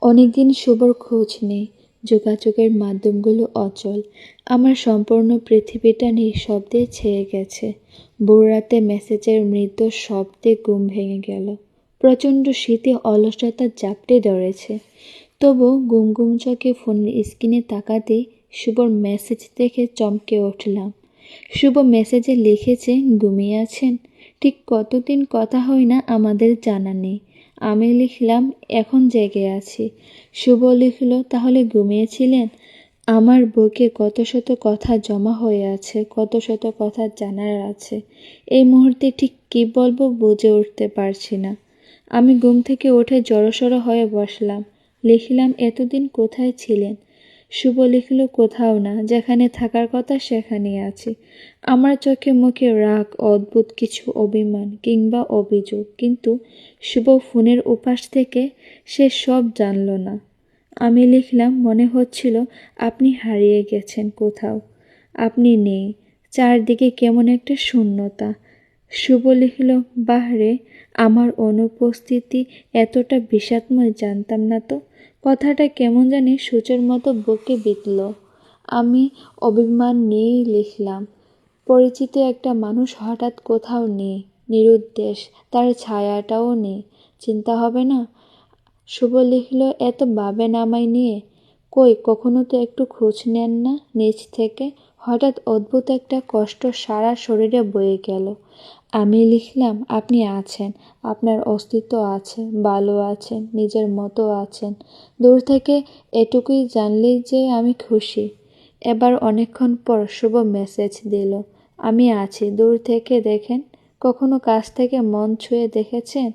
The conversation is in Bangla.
অনেকদিন শুভর খোঁজ নেই। যোগাযোগের মাধ্যমগুলো অচল। আমার সম্পূর্ণ পৃথিবীটা নিঃশব্দে ছেয়ে গেছে। ভোররাতে মেসেজের মৃদু শব্দে ঘুম ভেঙে গেল। প্রচণ্ড শীতে অলসতা জাপটে ধরেছে। তবু ঘুম ঘুম চোখে ফোনের স্ক্রিনে তাকাতেই শুভর মেসেজ দেখে চমকে উঠলাম। শুভ মেসেজে লিখেছে, ঘুমিয়ে আছেন? ঠিক কতদিন কথা হয় না আমাদের জানা নেই। আমি লিখলাম, এখন জেগে আছি। শুভ লিখল, তাহলে ঘুমিয়েছিলেন? আমার বুকে কত শত কথা জমা হয়ে আছে, কত শত কথা জানার আছে। এই মুহূর্তে ঠিক কী বলবো বুঝে উঠতে পারছি না। আমি ঘুম থেকে উঠে জড়সড় হয়ে বসলাম। লিখলাম, এতদিন কোথায় ছিলেন? শুভ লিখল, কোথাও না, যেখানে থাকার কথা সেখানেই আছি। আমার চোখে মুখে রাগ, অদ্ভুত কিছু অভিমান কিংবা অভিযোগ, কিন্তু শুভ ফোনের ওপাশ থেকে সে সব জানল না। আমি লিখলাম, মনে হচ্ছিল আপনি হারিয়ে গেছেন কোথাও। আপনি নেই, চারদিকে কেমন একটা শূন্যতা। শুভ লিখল, বাহরে, আমার অনুপস্থিতি এতটা বিষাদময় জানতাম না তো। কথাটা কেমন জানি সূচের মতো বুকে বিঁধল। আমি অভিমান নিয়েই লিখলাম, পরিচিত একটা মানুষ হঠাৎ কোথাও নেই, নিরুদ্দেশ, তার ছায়াটাও নেই। চিন্তা হবে না? শুভ লিখল, এত ভাবেন আমায় নিয়ে? কই, কখনো তো একটু খোঁজ নেন না নিজ থেকে। হঠাৎ অদ্ভুত একটা কষ্ট সারা শরীরে বয়ে গেল। আমি লিখলাম, আপনি আছেন, আপনার অস্তিত্ব আছে, ভালো আছেন, নিজের মতো আছেন। দূর থেকে এটুকুই জানলেই যে আমি খুশি। এবার অনেকক্ষণ পর শুভ মেসেজ দিল, আমি আছি, দূর থেকে দেখেন। কখনো কাছ থেকে মন ছুঁয়ে দেখেছেন?